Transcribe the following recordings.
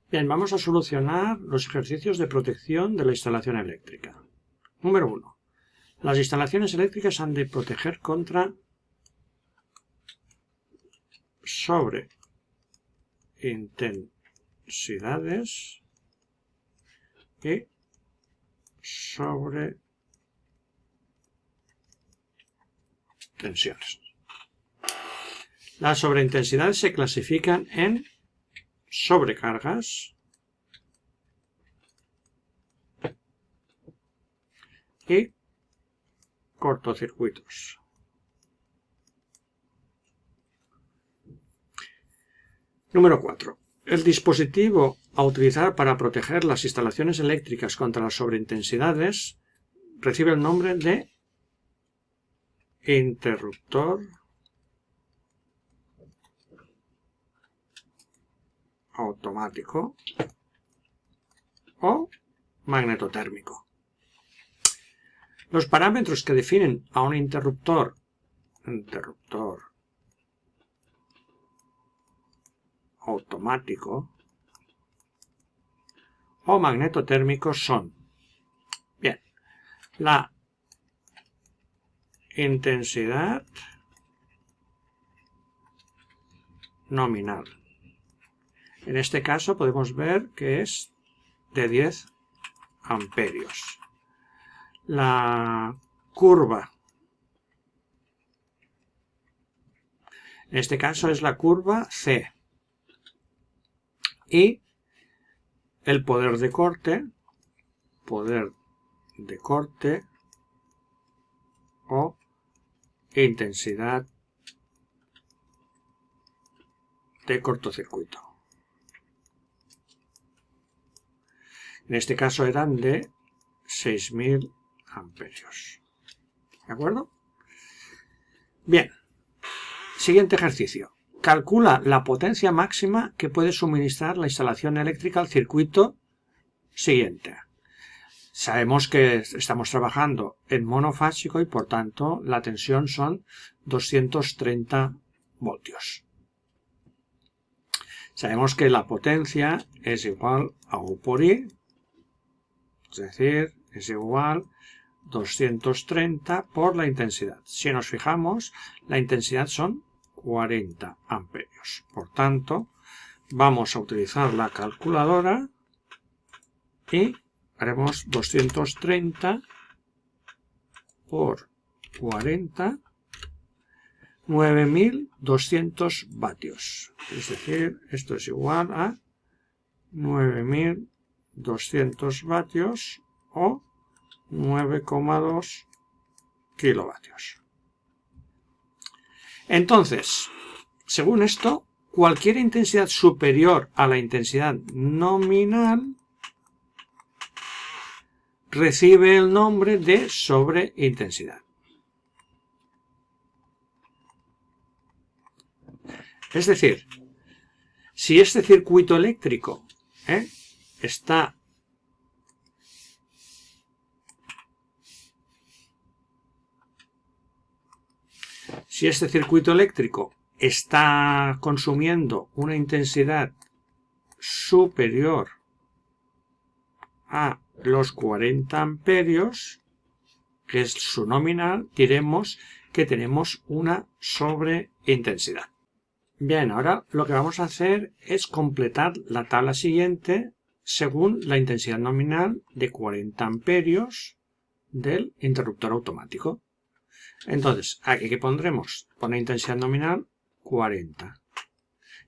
Bien, vamos a solucionar los ejercicios de protección de la instalación eléctrica. Número 1. Las instalaciones eléctricas han de proteger contra sobreintensidades y sobretensiones. Las sobreintensidades se clasifican en sobrecargas y cortocircuitos. Número 4. El dispositivo a utilizar para proteger las instalaciones eléctricas contra las sobreintensidades recibe el nombre de interruptor automático o magnetotérmico. Los parámetros que definen a un interruptor automático o magnetotérmico son, bien, la intensidad nominal. En este caso podemos ver que es de 10 amperios. La curva, en este caso es la curva C. Y el poder de corte o intensidad de cortocircuito. En este caso eran de 6000 amperios. ¿De acuerdo? Bien. Siguiente ejercicio. Calcula la potencia máxima que puede suministrar la instalación eléctrica al circuito siguiente. Sabemos que estamos trabajando en monofásico y por tanto la tensión son 230 voltios. Sabemos que la potencia es igual a U por I, es decir, es igual a 230 por la intensidad. Si nos fijamos, la intensidad son 40 amperios. Por tanto, vamos a utilizar la calculadora y haremos 230 por 40, 9200 vatios. Es decir, esto es igual a 9200 vatios o 9,2 kilovatios. Entonces, según esto, cualquier intensidad superior a la intensidad nominal recibe el nombre de sobreintensidad. Es decir, si este circuito eléctrico está consumiendo una intensidad superior a los 40 amperios, que es su nominal, diremos que tenemos una sobreintensidad. Bien, ahora lo que vamos a hacer es completar la tabla siguiente según la intensidad nominal de 40 amperios del interruptor automático. Entonces, aquí que pondremos, pone intensidad nominal 40.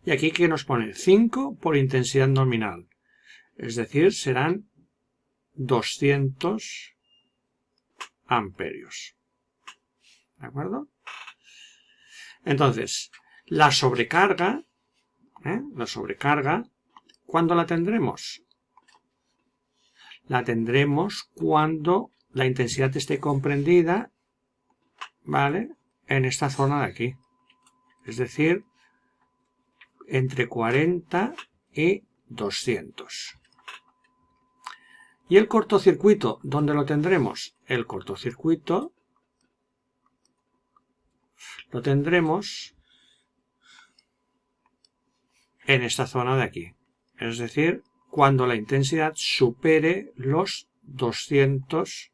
Y aquí que nos pone 5 por intensidad nominal. Es decir, serán 200 amperios. ¿De acuerdo? Entonces, la sobrecarga, ¿cuándo la tendremos? La tendremos cuando la intensidad esté comprendida, ¿vale?, en esta zona de aquí. Es decir, entre 40 y 200. ¿Y el cortocircuito? ¿Dónde lo tendremos? El cortocircuito lo tendremos en esta zona de aquí. Es decir, cuando la intensidad supere los 200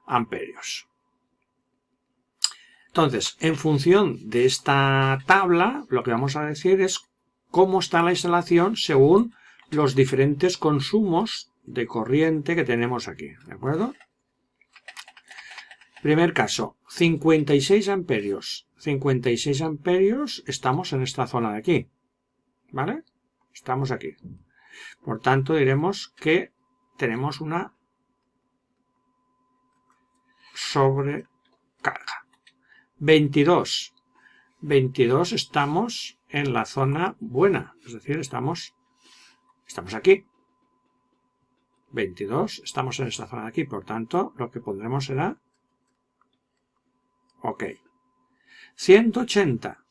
amperios. Entonces, en función de esta tabla, lo que vamos a decir es cómo está la instalación según los diferentes consumos de corriente que tenemos aquí, ¿de acuerdo? Primer caso, 56 amperios. 56 amperios, estamos en esta zona de aquí, ¿vale? Estamos aquí. Por tanto, diremos que tenemos una sobrecarga. 22. 22 estamos en la zona buena, es decir, estamos aquí. 22 estamos en esta zona de aquí, por tanto, lo que pondremos será OK. 180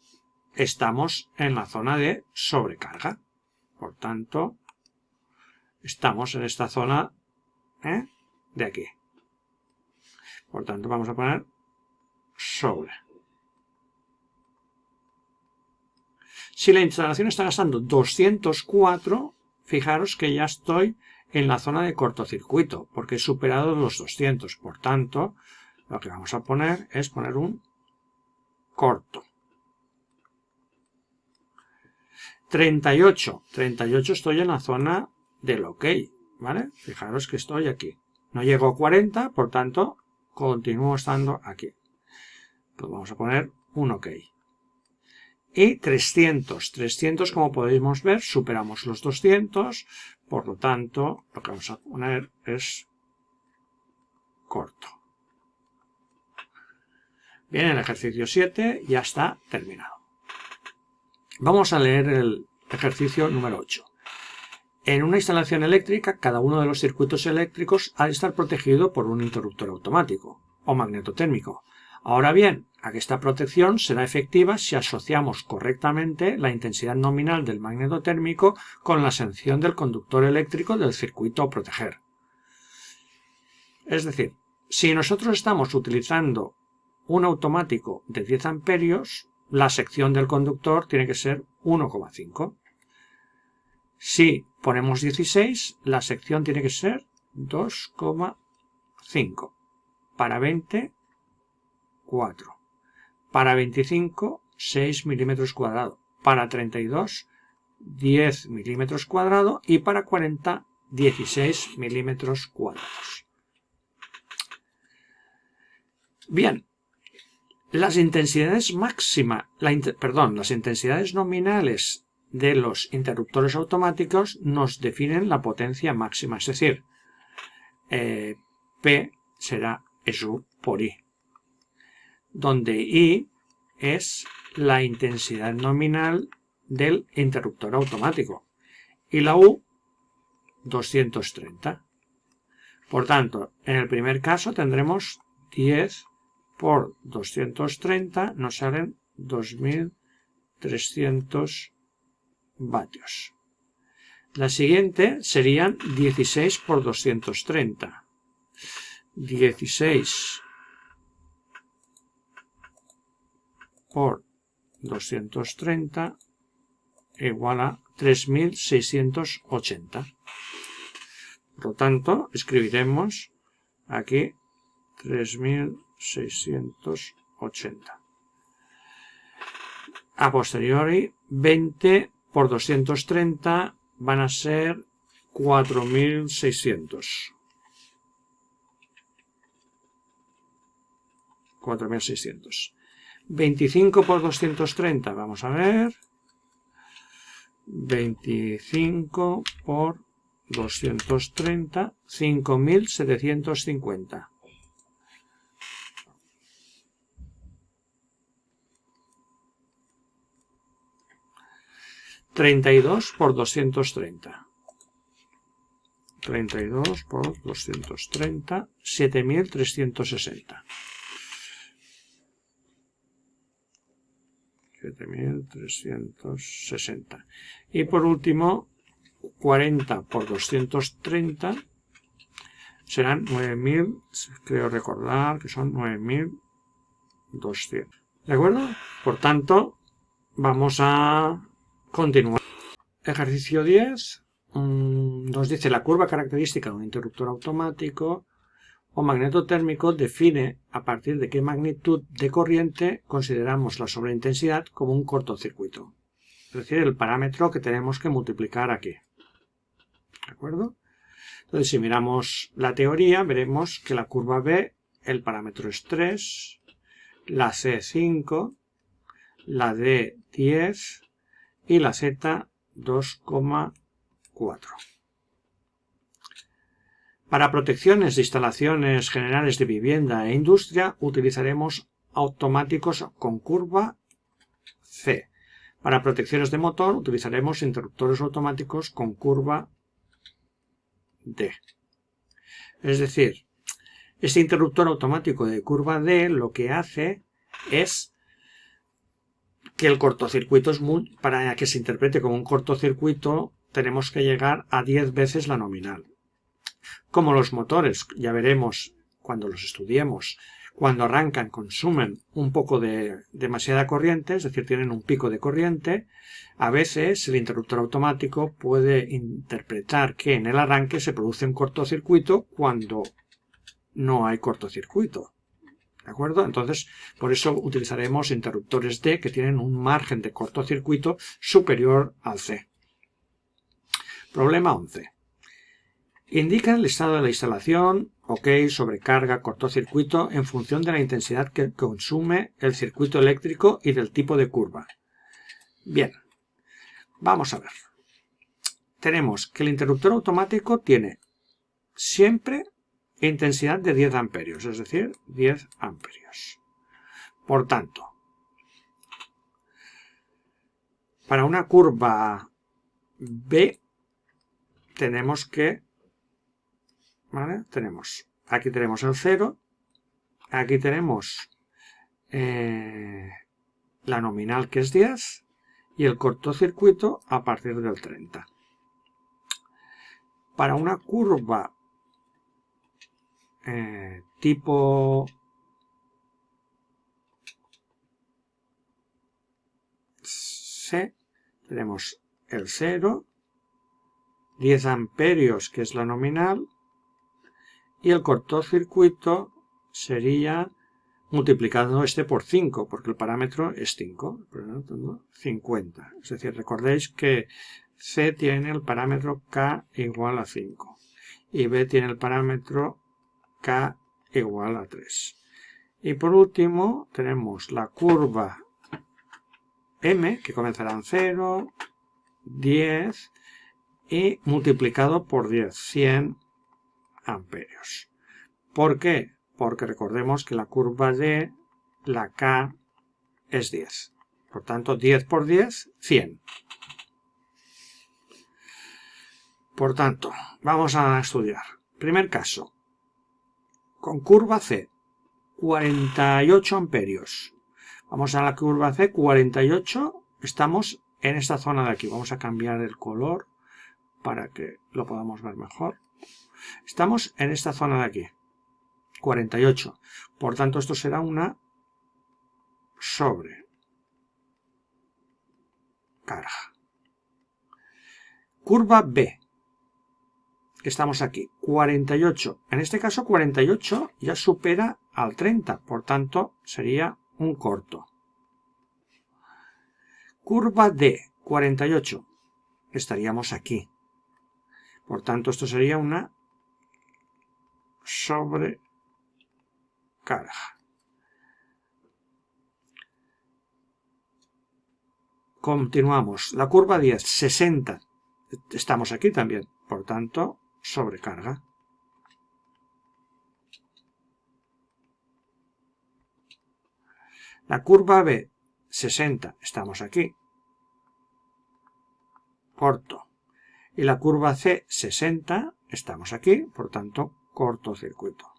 estamos en la zona de sobrecarga, por tanto, estamos en esta zona de aquí. Por tanto, vamos a poner sobre. Si la instalación está gastando 204, fijaros que ya estoy en la zona de cortocircuito, porque he superado los 200. Por tanto, lo que vamos a poner es poner un corto. 38. 38 estoy en la zona del OK, ¿vale? Fijaros que estoy aquí. No llego a 40, por tanto, continúo estando aquí. Pues vamos a poner un OK. Y 300. 300, como podemos ver, superamos los 200. Por lo tanto, lo que vamos a poner es corto. Bien, el ejercicio 7 ya está terminado. Vamos a leer el ejercicio número 8. En una instalación eléctrica, cada uno de los circuitos eléctricos ha de estar protegido por un interruptor automático o magnetotérmico. Ahora bien, esta protección será efectiva si asociamos correctamente la intensidad nominal del magnetotérmico con la sección del conductor eléctrico del circuito a proteger. Es decir, si nosotros estamos utilizando un automático de 10 amperios, la sección del conductor tiene que ser 1,5. Si ponemos 16, la sección tiene que ser 2,5. Para 20, 4. Para 25, 6 milímetros cuadrados. Para 32, 10 milímetros cuadrados. Y para 40, 16 milímetros cuadrados. Bien. Las intensidades las intensidades nominales de los interruptores automáticos nos definen la potencia máxima, es decir, P será SU por I, donde I es la intensidad nominal del interruptor automático y la U 230. Por tanto, en el primer caso tendremos 10 por 230, nos salen 2300 vatios. La siguiente serían 16 por 230. 16 por 230 igual a 3680. Por lo tanto, escribiremos aquí 3680. A posteriori, 20 por 230 van a ser 4600. 4600. 25 por 230, vamos a ver. 25 por 230, 5750. $32 por 230. 32 por 230, 7360. 7360. Y por último, 40 por 230 serán 9000, creo recordar que son 9200. ¿De acuerdo? Por tanto, vamos a continuar. Ejercicio 10. nos dice la curva característica de un interruptor automático o magnetotérmico define a partir de qué magnitud de corriente consideramos la sobreintensidad como un cortocircuito. Es decir, el parámetro que tenemos que multiplicar aquí. ¿De acuerdo? Entonces, si miramos la teoría, veremos que la curva B, el parámetro es 3, la C 5, la D 10 y la Z 2,4. Para protecciones de instalaciones generales de vivienda e industria utilizaremos automáticos con curva C. Para protecciones de motor utilizaremos interruptores automáticos con curva D. Es decir, este interruptor automático de curva D lo que hace es que el cortocircuito para que se interprete como un cortocircuito tenemos que llegar a 10 veces la nominal. Como los motores, ya veremos cuando los estudiemos, cuando arrancan consumen un poco de demasiada corriente, es decir, tienen un pico de corriente, a veces el interruptor automático puede interpretar que en el arranque se produce un cortocircuito cuando no hay cortocircuito. ¿De acuerdo? Entonces, por eso utilizaremos interruptores D que tienen un margen de cortocircuito superior al C. Problema 11. Indica el estado de la instalación, OK, sobrecarga, cortocircuito, en función de la intensidad que consume el circuito eléctrico y del tipo de curva. Bien, vamos a ver. Tenemos que el interruptor automático tiene siempre intensidad de 10 amperios, es decir, 10 amperios. Por tanto, para una curva B tenemos que ¿vale? Aquí tenemos el 0, aquí tenemos la nominal que es 10 y el cortocircuito a partir del 30. Para una curva tipo C tenemos el 0, 10 amperios que es la nominal, y el cortocircuito sería multiplicando este por 5, porque el parámetro es 5, 50. Es decir, recordéis que C tiene el parámetro K igual a 5 y B tiene el parámetro K igual a 3. Y por último tenemos la curva M, que comenzará en 0, 10 y multiplicado por 10, 100 amperios. ¿Por qué? Porque recordemos que la curva D, la K, es 10. Por tanto, 10 por 10, 100. Por tanto, vamos a estudiar. Primer caso. Con curva C, 48 amperios. Vamos a la curva C, 48. Estamos en esta zona de aquí. Vamos a cambiar el color para que lo podamos ver mejor. Estamos en esta zona de aquí, 48. Por tanto, esto será una sobrecarga. Curva B, que estamos aquí, 48. En este caso, 48 ya supera al 30. Por tanto, sería un corto. Curva D, 48. Estaríamos aquí. Por tanto, esto sería una sobrecarga. Continuamos. La curva 10, 60. Estamos aquí también. Por tanto, sobrecarga. La curva B, 60. Estamos aquí. Corto. Y la curva C, 60. Estamos aquí. Por tanto, cortocircuito.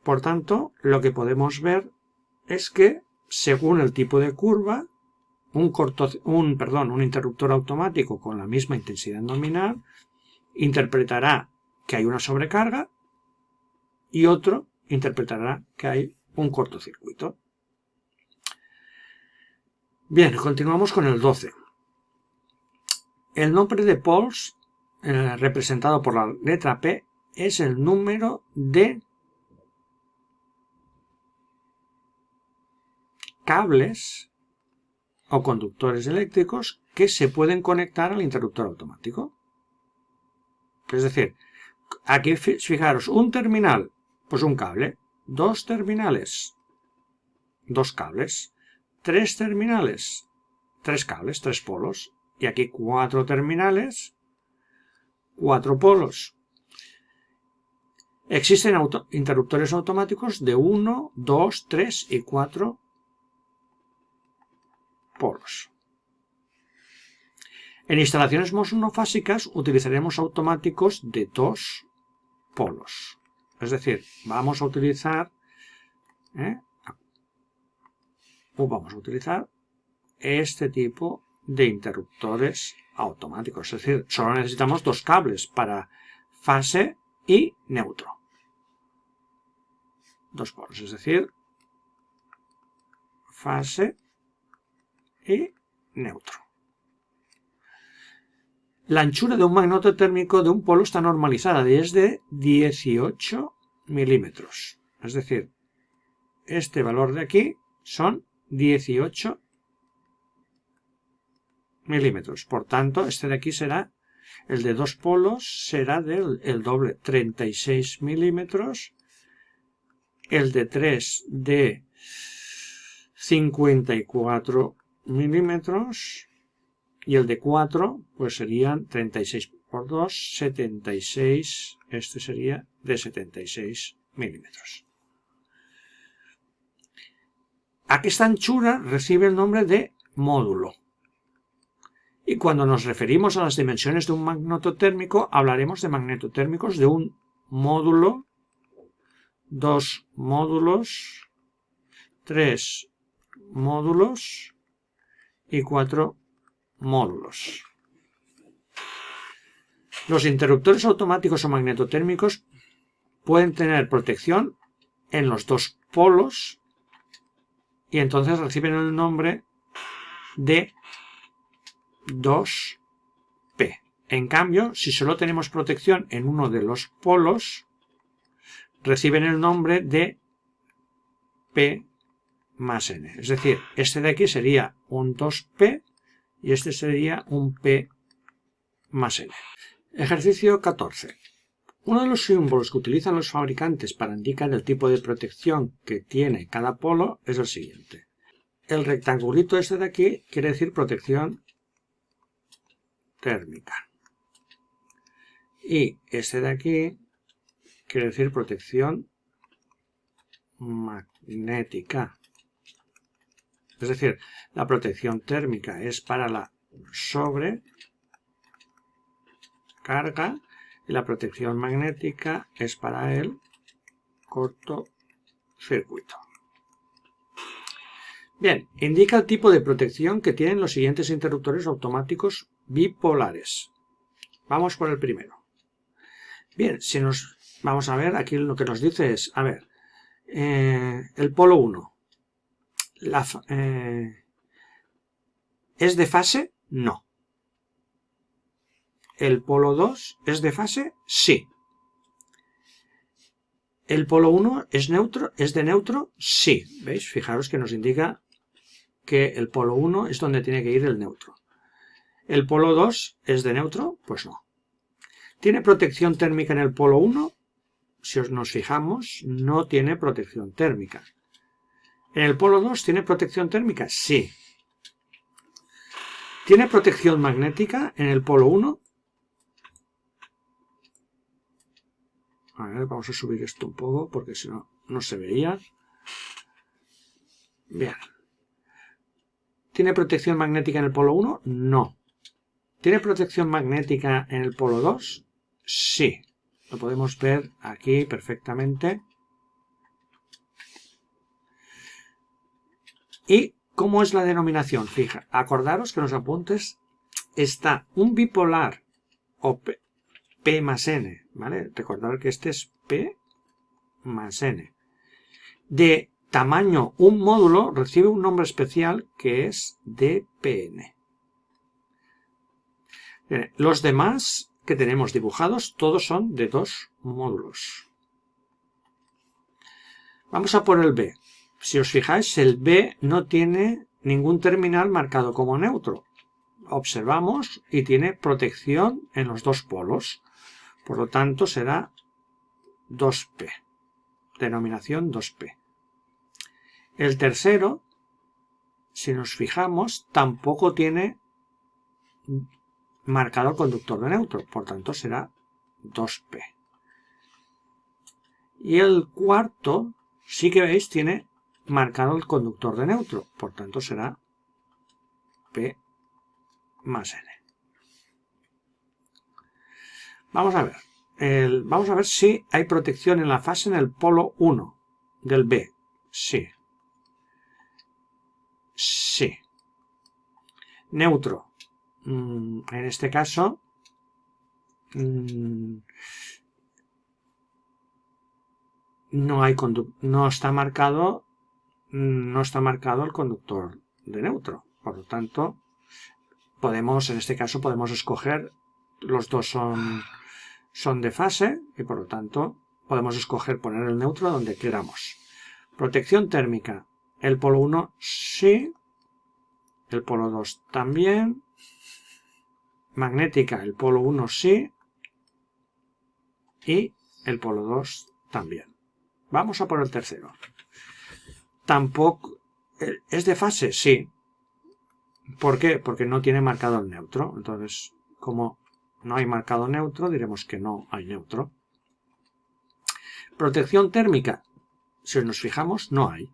Por tanto, lo que podemos ver es que, según el tipo de curva, un interruptor automático con la misma intensidad nominal interpretará que hay una sobrecarga y otro interpretará que hay un cortocircuito. Bien, continuamos con el 12. El nombre de poles, representado por la letra P, es el número de cables o conductores eléctricos que se pueden conectar al interruptor automático. Es decir, aquí fijaros, un terminal, pues un cable, dos terminales, dos cables, tres terminales, tres cables, tres polos, y aquí cuatro terminales, cuatro polos. Existen interruptores automáticos de 1, 2, 3 y 4 polos. En instalaciones monofásicas utilizaremos automáticos de 2 polos. Es decir, vamos a utilizar este tipo de interruptores automáticos. Es decir, solo necesitamos dos cables para fase y neutro. Dos polos, es decir, fase y neutro. La anchura de un magneto térmico de un polo está normalizada y es de 18 milímetros. Es decir, este valor de aquí son 18 milímetros. Por tanto, este de aquí será, el de dos polos será el doble, 36 milímetros. El de 3 de 54 milímetros. Y el de 4, pues serían 36 por 2, 76. Este sería de 76 milímetros. Esta anchura recibe el nombre de módulo. Y cuando nos referimos a las dimensiones de un magneto térmico, hablaremos de magnetotérmicos de un módulo, dos módulos, tres módulos y cuatro módulos. Los interruptores automáticos o magnetotérmicos pueden tener protección en los dos polos y entonces reciben el nombre de 2P. En cambio, si solo tenemos protección en uno de los polos, reciben el nombre de P más N. Es decir, este de aquí sería un 2P y este sería un P más N. Ejercicio 14. Uno de los símbolos que utilizan los fabricantes para indicar el tipo de protección que tiene cada polo es el siguiente. El rectangulito este de aquí quiere decir protección térmica. Y este de aquí quiere decir protección magnética. Es decir, la protección térmica es para la sobrecarga y la protección magnética es para el cortocircuito. Bien, indica el tipo de protección que tienen los siguientes interruptores automáticos bipolares. Vamos por el primero. Bien, vamos a ver, aquí lo que nos dice es, a ver, el polo 1. ¿Es de fase? No. ¿El polo 2 es de fase? Sí. ¿El polo 1 es neutro? ¿Es de neutro? Sí. ¿Veis? Fijaros que nos indica que el polo 1 es donde tiene que ir el neutro. ¿El polo 2 es de neutro? Pues no. ¿Tiene protección térmica en el polo 1? Si nos fijamos, no tiene protección térmica. ¿En el polo 2 tiene protección térmica? Sí. ¿Tiene protección magnética en el polo 1? A ver, vamos a subir esto un poco porque si no, no se veía. Bien. ¿Tiene protección magnética en el polo 1? No. ¿Tiene protección magnética en el polo 2? Sí. Lo podemos ver aquí perfectamente. ¿Y cómo es la denominación? Fija, acordaros que en los apuntes está un bipolar o P más N, ¿vale? Recordad que este es P más N. De tamaño un módulo recibe un nombre especial que es DPN. Los demás que tenemos dibujados, todos son de 2 módulos. Vamos a por el B. Si os fijáis, el B no tiene ningún terminal marcado como neutro. Observamos y tiene protección en los 2 polos. Por lo tanto, será 2P. Denominación 2P. El tercero, si nos fijamos, tampoco tiene marcado el conductor de neutro. Por tanto, será 2P. Y el cuarto, sí que veis, tiene marcado el conductor de neutro. Por tanto, será P más N. Vamos a ver si hay protección en la fase en el polo 1 del B. Sí. Sí. Neutro. En este caso, no está marcado el conductor de neutro. Por lo tanto, en este caso podemos escoger, los dos son de fase y por lo tanto podemos escoger poner el neutro donde queramos. Protección térmica, el polo 1 sí, el polo 2 también, magnética, el polo 1 sí y el polo 2 también. Vamos a por el tercero. Tampoco es de fase, sí. ¿Por qué? Porque no tiene marcado el neutro. Entonces, como no hay marcado neutro, diremos que no hay neutro. Protección térmica, si nos fijamos, no hay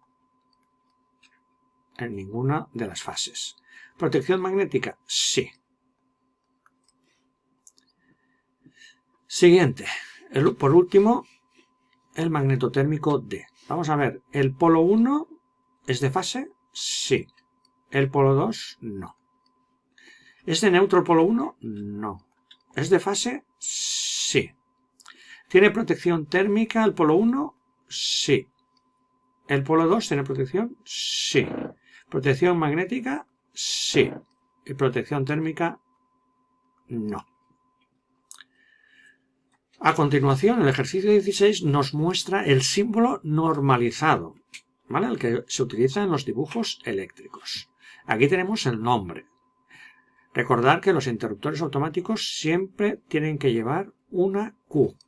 en ninguna de las fases. Protección magnética, sí. Siguiente. Por último, el magnetotérmico D. Vamos a ver, ¿el polo 1 es de fase? Sí. ¿El polo 2? No. ¿Es de neutro el polo 1? No. ¿Es de fase? Sí. ¿Tiene protección térmica el polo 1? Sí. ¿El polo 2 tiene protección? Sí. ¿Protección magnética? Sí. ¿Y protección térmica? No. A continuación, el ejercicio 16 nos muestra el símbolo normalizado, ¿vale? El que se utiliza en los dibujos eléctricos. Aquí tenemos el nombre. Recordar que los interruptores automáticos siempre tienen que llevar una Q,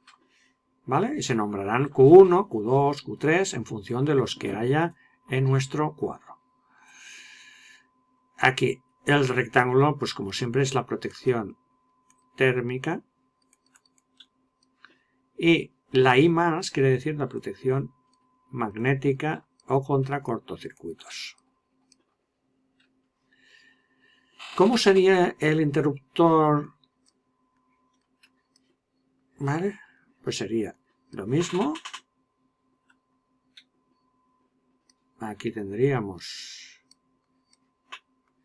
¿vale? Y se nombrarán Q1, Q2, Q3 en función de los que haya en nuestro cuadro. Aquí el rectángulo, pues como siempre, es la protección térmica. Y la I más quiere decir la protección magnética o contra cortocircuitos. ¿Cómo sería el interruptor? ¿Vale? Pues sería lo mismo. Aquí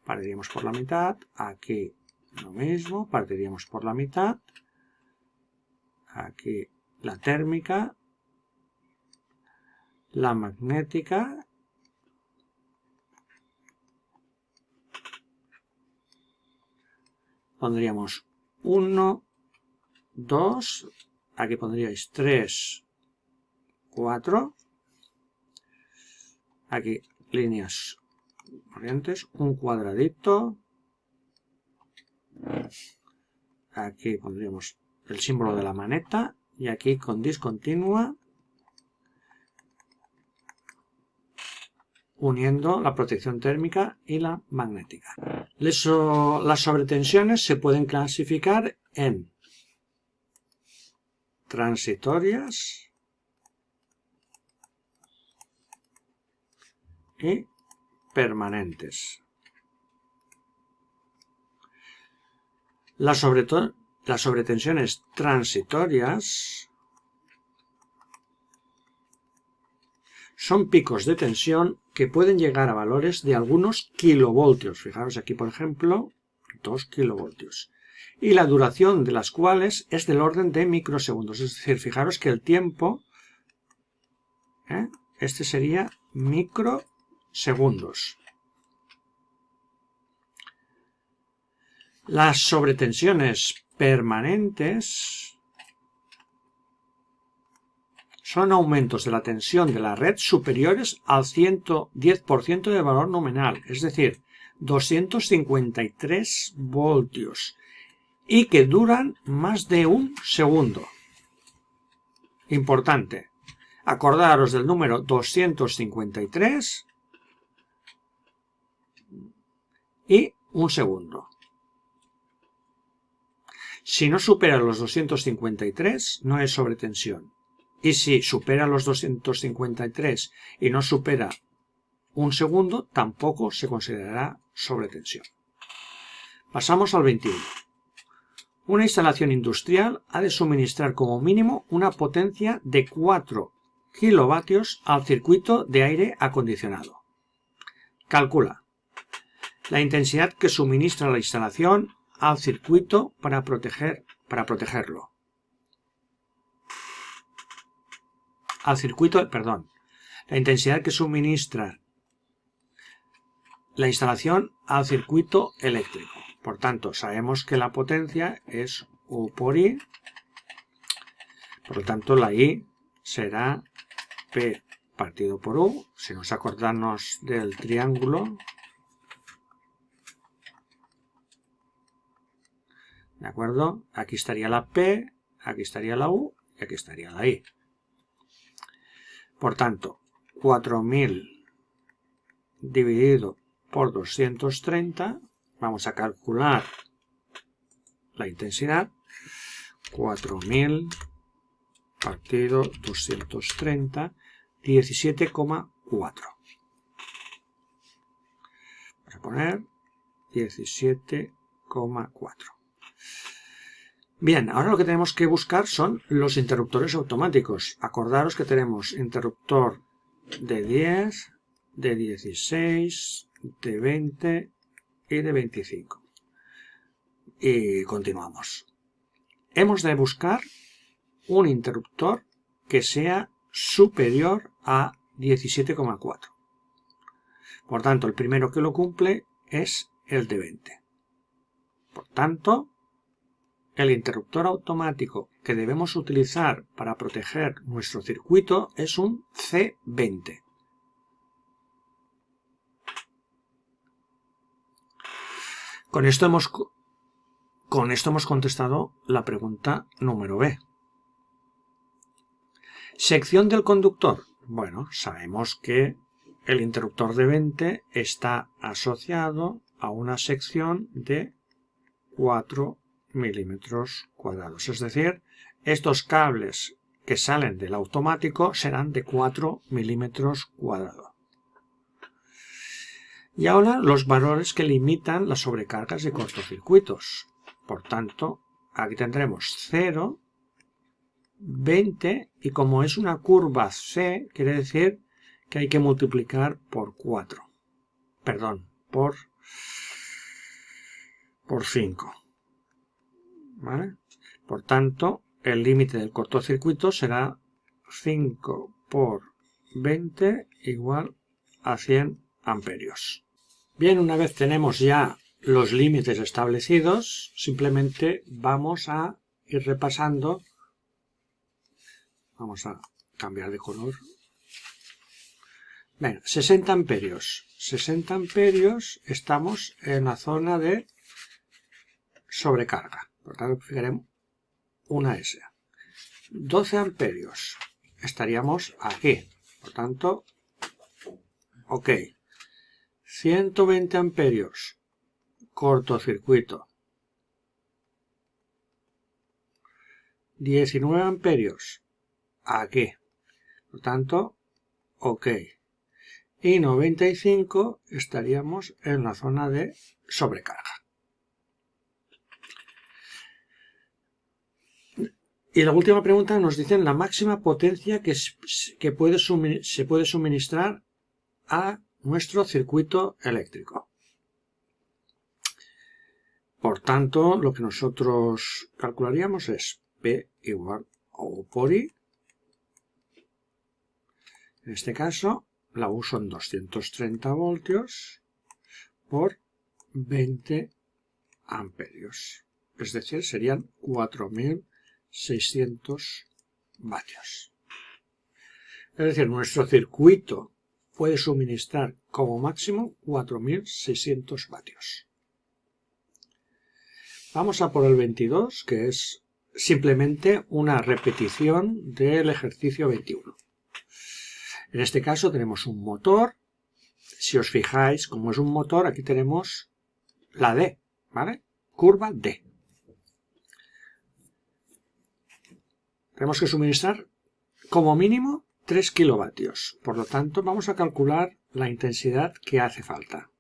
partiríamos por la mitad. Aquí lo mismo, partiríamos por la mitad. Aquí la térmica, la magnética, pondríamos 1, 2, aquí pondríais 3, 4, aquí líneas corrientes, un cuadradito, aquí pondríamos el símbolo de la maneta y aquí con discontinua, uniendo la protección térmica y la magnética. Las sobretensiones se pueden clasificar en transitorias y permanentes. Las sobretensiones transitorias son picos de tensión que pueden llegar a valores de algunos kilovoltios. Fijaros aquí, por ejemplo, 2 kilovoltios. Y la duración de las cuales es del orden de microsegundos. Es decir, fijaros que el tiempo, este sería microsegundos. Las sobretensiones permanentes son aumentos de la tensión de la red superiores al 110% del valor nominal, es decir, 253 voltios, y que duran más de un segundo. Importante, acordaros del número 253 y un segundo. Si no supera los 253, no es sobretensión. Y si supera los 253 y no supera un segundo, tampoco se considerará sobretensión. Pasamos al 21. Una instalación industrial ha de suministrar como mínimo una potencia de 4 kilovatios al circuito de aire acondicionado. Calcula la intensidad que suministra la instalación al circuito para protegerlo. La intensidad que suministra la instalación al circuito eléctrico. Por tanto, sabemos que la potencia es U por I. Por lo tanto, la I será P partido por U. Si nos acordamos del triángulo, ¿de acuerdo? Aquí estaría la P, aquí estaría la U y aquí estaría la I. Por tanto, 4000 dividido por 230, vamos a calcular la intensidad. 4000 partido 230, 17,4. Vamos a poner 17,4. Bien, ahora lo que tenemos que buscar son los interruptores automáticos. Acordaros que tenemos interruptor de 10, de 16, de 20 y de 25. Y continuamos. Hemos de buscar un interruptor que sea superior a 17,4. Por tanto, el primero que lo cumple es el de 20. Por tanto, el interruptor automático que debemos utilizar para proteger nuestro circuito es un C20. Con esto hemos contestado la pregunta número B. Sección del conductor. Bueno, sabemos que el interruptor de 20 está asociado a una sección de 4 milímetros cuadrados. Es decir, estos cables que salen del automático serán de 4 milímetros cuadrados. Y ahora los valores que limitan las sobrecargas de cortocircuitos. Por tanto, aquí tendremos 0, 20 y como es una curva C, quiere decir que hay que multiplicar por 4. Perdón, por 5. ¿Vale? Por tanto, el límite del cortocircuito será 5 por 20 igual a 100 amperios. Bien, una vez tenemos ya los límites establecidos, simplemente vamos a ir repasando. Vamos a cambiar de color. Venga, 60 amperios. 60 amperios estamos en la zona de sobrecarga. Por tanto, fijaremos una S. 12 amperios. Estaríamos aquí. Por tanto, ok. 120 amperios. Cortocircuito. 19 amperios. Aquí. Por tanto, ok. Y 95 estaríamos en la zona de sobrecarga. Y la última pregunta nos dicen la máxima potencia que se puede suministrar a nuestro circuito eléctrico. Por tanto, lo que nosotros calcularíamos es P igual a U por I. En este caso, la U son 230 voltios por 20 amperios. Es decir, serían 4600 vatios. Es decir, nuestro circuito puede suministrar como máximo 4600 vatios. Vamos a por el 22, que es simplemente una repetición del ejercicio 21. En este caso tenemos un motor. Si os fijáis, como es un motor, aquí tenemos la D, ¿vale? Curva D. Tenemos que suministrar como mínimo 3 kilovatios. Por lo tanto, vamos a calcular la intensidad que hace falta.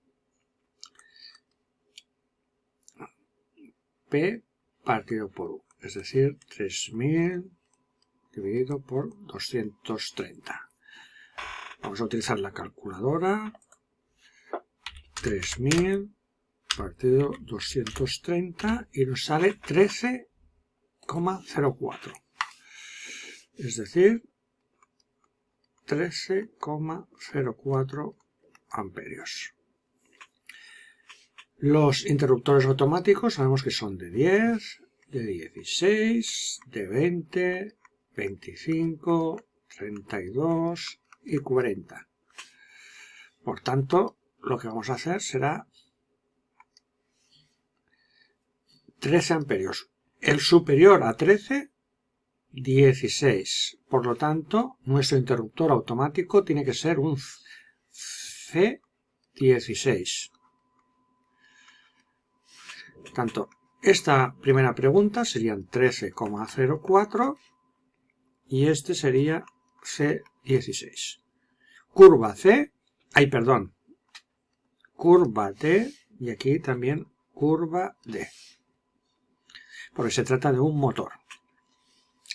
P partido por U, es decir, 3000 dividido por 230. Vamos a utilizar la calculadora. 3000 partido 230 y nos sale 13,04. Es decir, 13,04 amperios. Los interruptores automáticos sabemos que son de 10, de 16, de 20, 25, 32 y 40. Por tanto, lo que vamos a hacer será 13 amperios. El superior a 13, 16. Por lo tanto, nuestro interruptor automático tiene que ser un C16. Tanto esta primera pregunta serían 13,04 y este sería C16. Curva C, curva D y aquí también curva D. Porque se trata de un motor.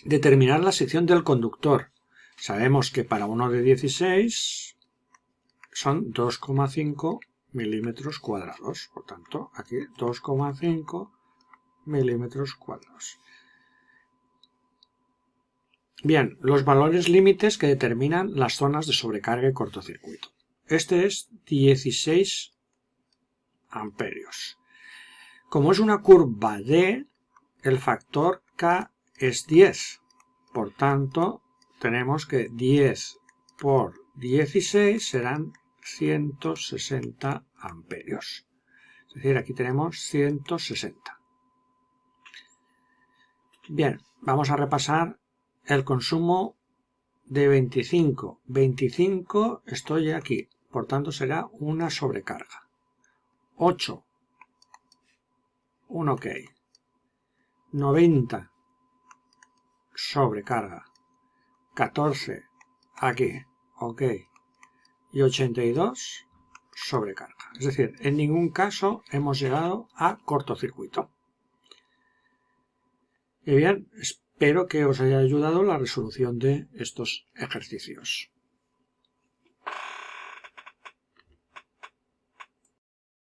Determinar la sección del conductor. Sabemos que para uno de 16 son 2,5 milímetros cuadrados. Por tanto, aquí 2,5 milímetros cuadrados. Bien, los valores límites que determinan las zonas de sobrecarga y cortocircuito. Este es 16 amperios. Como es una curva D, el factor K es 10. Por tanto, tenemos que 10 por 16 serán 160 amperios. Es decir, aquí tenemos 160. Bien, vamos a repasar el consumo de 25. 25 estoy aquí, por tanto será una sobrecarga. 8. Un OK. 90. Sobrecarga. 14. Aquí. OK. Y 82. Sobrecarga. Es decir, en ningún caso hemos llegado a cortocircuito. Y bien, espero que os haya ayudado la resolución de estos ejercicios.